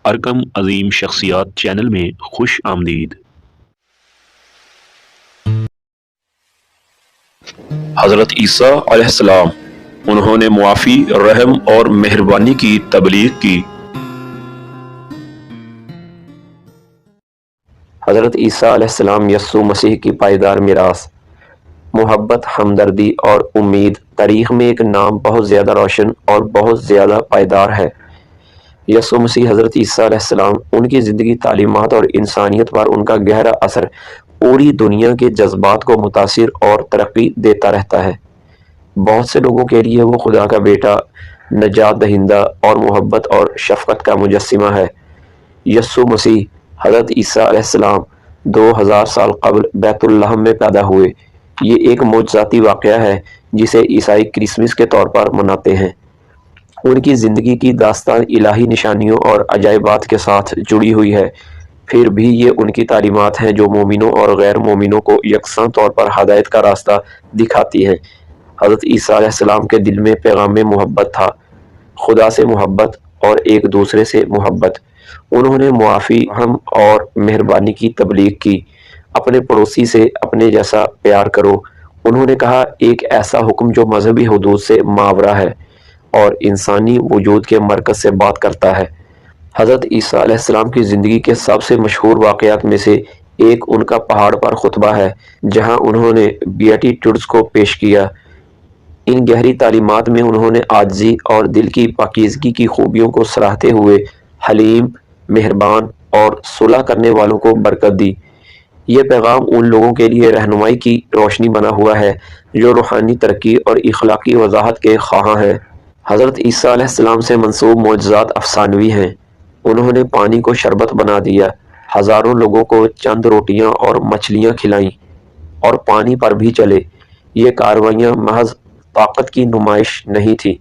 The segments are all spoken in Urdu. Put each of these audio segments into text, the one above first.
ارقم عظیم شخصیات چینل میں خوش آمدید۔ حضرت عیسیٰ علیہ السلام انہوں نے معافی، رحم اور مہربانی کی تبلیغ کی۔ حضرت عیسیٰ علیہ السلام یسوع مسیح کی پائیدار میراث، محبت، ہمدردی اور امید۔ تاریخ میں ایک نام بہت زیادہ روشن اور بہت زیادہ پائیدار ہے، یسوع مسیح۔ حضرت عیسیٰ علیہ السلام، ان کی زندگی، تعلیمات اور انسانیت پر ان کا گہرا اثر پوری دنیا کے جذبات کو متاثر اور ترقی دیتا رہتا ہے۔ بہت سے لوگوں کے لیے وہ خدا کا بیٹا، نجات دہندہ اور محبت اور شفقت کا مجسمہ ہے۔ یسوع مسیح، حضرت عیسیٰ علیہ السلام 2000 سال قبل بیت لحم میں پیدا ہوئے۔ یہ ایک معجزاتی واقعہ ہے جسے عیسائی کرسمس کے طور پر مناتے ہیں۔ ان کی زندگی کی داستان الہی نشانیوں اور عجائبات کے ساتھ جڑی ہوئی ہے، پھر بھی یہ ان کی تعلیمات ہیں جو مومنوں اور غیر مومنوں کو یکساں طور پر ہدایت کا راستہ دکھاتی ہیں۔ حضرت عیسیٰ علیہ السلام کے دل میں پیغام محبت تھا، خدا سے محبت اور ایک دوسرے سے محبت۔ انہوں نے معافی، رحم اور مہربانی کی تبلیغ کی۔ اپنے پڑوسی سے اپنے جیسا پیار کرو، انہوں نے کہا، ایک ایسا حکم جو مذہبی حدود سے ماورا ہے اور انسانی وجود کے مرکز سے بات کرتا ہے۔ حضرت عیسیٰ علیہ السلام کی زندگی کے سب سے مشہور واقعات میں سے ایک ان کا پہاڑ پر خطبہ ہے، جہاں انہوں نے بیاٹیٹیوڈز کو پیش کیا۔ ان گہری تعلیمات میں انہوں نے عاجزی اور دل کی پاکیزگی کی خوبیوں کو سراہتے ہوئے حلیم، مہربان اور صلح کرنے والوں کو برکت دی۔ یہ پیغام ان لوگوں کے لیے رہنمائی کی روشنی بنا ہوا ہے جو روحانی ترقی اور اخلاقی وضاحت کے خواہاں ہیں۔ حضرت عیسیٰ علیہ السلام سے منسوب معجزات افسانوی ہیں۔ انہوں نے پانی کو شربت بنا دیا، ہزاروں لوگوں کو چند روٹیاں اور مچھلیاں کھلائیں اور پانی پر بھی چلے۔ یہ کاروائیاں محض طاقت کی نمائش نہیں تھی،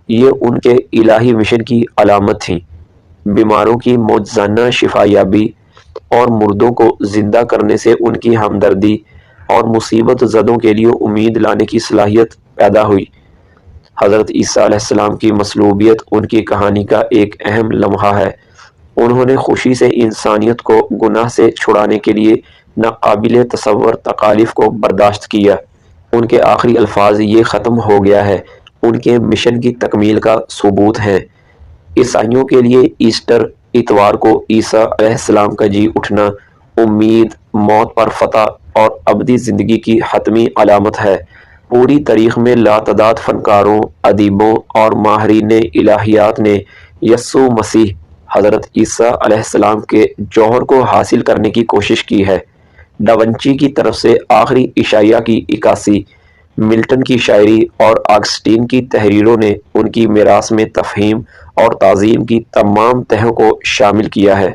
یہ ان کے الہی مشن کی علامت تھیں۔ بیماروں کی معجزانہ شفا یابی اور مردوں کو زندہ کرنے سے ان کی ہمدردی اور مصیبت زدوں کے لیے امید لانے کی صلاحیت پیدا ہوئی۔ حضرت عیسیٰ علیہ السلام کی مصلوبیت ان کی کہانی کا ایک اہم لمحہ ہے۔ انہوں نے خوشی سے انسانیت کو گناہ سے چھڑانے کے لیے ناقابل تصور تکالیف کو برداشت کیا۔ ان کے آخری الفاظ، یہ ختم ہو گیا ہے، ان کے مشن کی تکمیل کا ثبوت ہیں۔ عیسائیوں کے لیے ایسٹر اتوار کو عیسیٰ علیہ السلام کا جی اٹھنا امید، موت پر فتح اور ابدی زندگی کی حتمی علامت ہے۔ پوری تاریخ میں لاتعداد فنکاروں، ادیبوں اور ماہرین الہیات نے یسوع مسیح، حضرت عیسیٰ علیہ السلام کے جوہر کو حاصل کرنے کی کوشش کی ہے۔ ڈاونچی کی طرف سے آخری اشعیاء کی عکاسی، ملٹن کی شاعری اور آگسٹین کی تحریروں نے ان کی میراث میں تفہیم اور تعظیم کی تمام تہوں کو شامل کیا ہے۔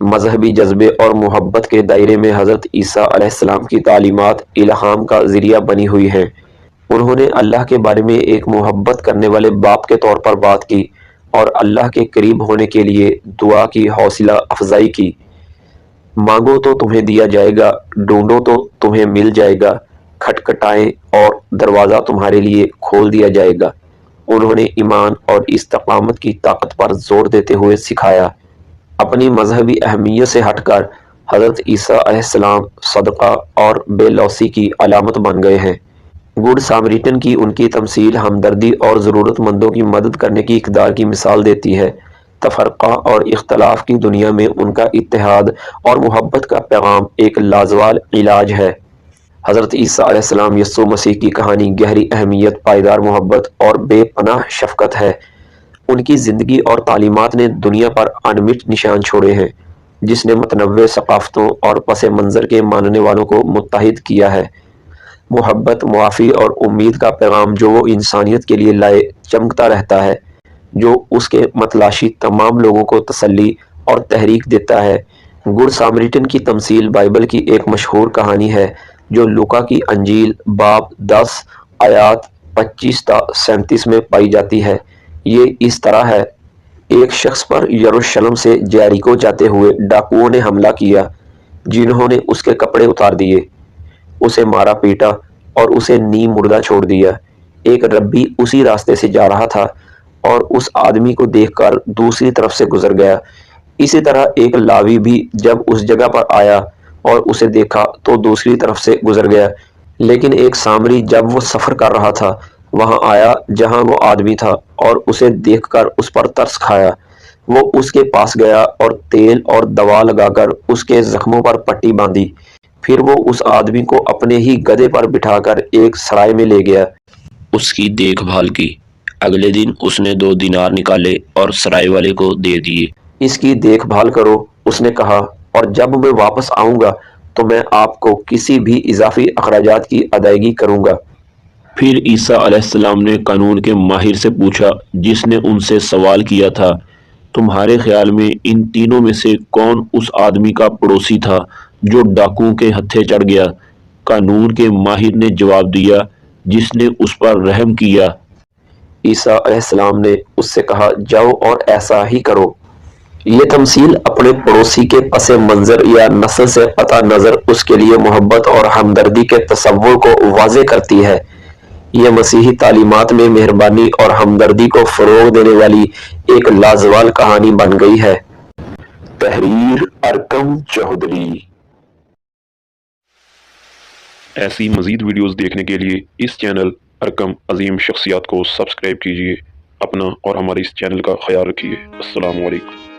مذہبی جذبے اور محبت کے دائرے میں حضرت عیسیٰ علیہ السلام کی تعلیمات الہام کا ذریعہ بنی ہوئی ہیں۔ انہوں نے اللہ کے بارے میں ایک محبت کرنے والے باپ کے طور پر بات کی اور اللہ کے قریب ہونے کے لیے دعا کی حوصلہ افزائی کی۔ مانگو تو تمہیں دیا جائے گا، ڈھونڈو تو تمہیں مل جائے گا، کھٹکھٹائیں اور دروازہ تمہارے لیے کھول دیا جائے گا۔ انہوں نے ایمان اور استقامت کی طاقت پر زور دیتے ہوئے سکھایا۔ اپنی مذہبی اہمیت سے ہٹ کر حضرت عیسیٰ علیہ السلام صدقہ اور بے لوثی کی علامت بن گئے ہیں۔ گڈ سامریٹن کی ان کی تمثیل ہمدردی اور ضرورت مندوں کی مدد کرنے کی اقدار کی مثال دیتی ہے۔ تفرقہ اور اختلاف کی دنیا میں ان کا اتحاد اور محبت کا پیغام ایک لازوال علاج ہے۔ حضرت عیسیٰ علیہ السلام یسوع مسیح کی کہانی گہری اہمیت، پائیدار محبت اور بے پناہ شفقت ہے۔ ان کی زندگی اور تعلیمات نے دنیا پر انمٹ نشان چھوڑے ہیں، جس نے متنوع ثقافتوں اور پس منظر کے ماننے والوں کو متحد کیا ہے۔ محبت، معافی اور امید کا پیغام جو وہ انسانیت کے لیے لائے چمکتا رہتا ہے، جو اس کے متلاشی تمام لوگوں کو تسلی اور تحریک دیتا ہے۔ گڈ سامریٹن کی تمثیل بائبل کی ایک مشہور کہانی ہے جو لوکا کی انجیل باب 10 آیات 25 تا 37 میں پائی جاتی ہے۔ یہ اس طرح ہے، ایک شخص پر یروشلم سے جیریکو جاتے ہوئے ڈاکوؤں نے حملہ کیا، جنہوں نے اس کے کپڑے اتار دیے، اسے مارا پیٹا اور اسے نیم مردہ چھوڑ دیا۔ ایک ربی اسی راستے سے جا رہا تھا اور اس آدمی کو دیکھ کر دوسری طرف سے گزر گیا۔ اسی طرح ایک لاوی بھی جب اس جگہ پر آیا اور اسے دیکھا تو دوسری طرف سے گزر گیا، لیکن ایک سامری جب وہ سفر کر رہا تھا وہاں آیا جہاں وہ آدمی تھا اور اسے دیکھ کر اس پر ترس کھایا۔ وہ اس کے پاس گیا اور تیل اور دوا لگا کر اس کے زخموں پر پٹی باندھی، پھر وہ اس آدمی کو اپنے ہی گدھے پر بٹھا کر ایک سرائے میں لے گیا۔ اس کی دیکھ بھال کی۔ اگلے دن اس نے 2 دینار نکالے اور سرائے والے کو دے دیے۔ اس کی دیکھ بھال کرو، اس نے کہا، اور جب میں واپس آؤں گا تو میں آپ کو کسی بھی اضافی اخراجات کی ادائیگی کروں گا۔ پھر عیسیٰ علیہ السلام نے قانون کے ماہر سے پوچھا جس نے ان سے سوال کیا تھا، تمہارے خیال میں ان تینوں میں سے کون اس آدمی کا پڑوسی تھا جو ڈاکوؤں کے ہتھے چڑھ گیا؟ قانون کے ماہر نے جواب دیا، جس نے اس پر رحم کیا۔ عیسیٰ علیہ السلام نے اس سے کہا، جاؤ اور ایسا ہی کرو۔ یہ تمثیل اپنے پڑوسی کے پس منظر یا نسل سے قطع نظر اس کے لیے محبت اور ہمدردی کے تصور کو واضح کرتی ہے۔ یہ مسیحی تعلیمات میں مہربانی اور ہمدردی کو فروغ دینے والی ایک لازوال کہانی بن گئی ہے۔ تحریر ارکم چودھری۔ ایسی مزید ویڈیوز دیکھنے کے لیے اس چینل ارکم عظیم شخصیات کو سبسکرائب کیجیے۔ اپنا اور ہمارے اس چینل کا خیال رکھیے۔ السلام علیکم۔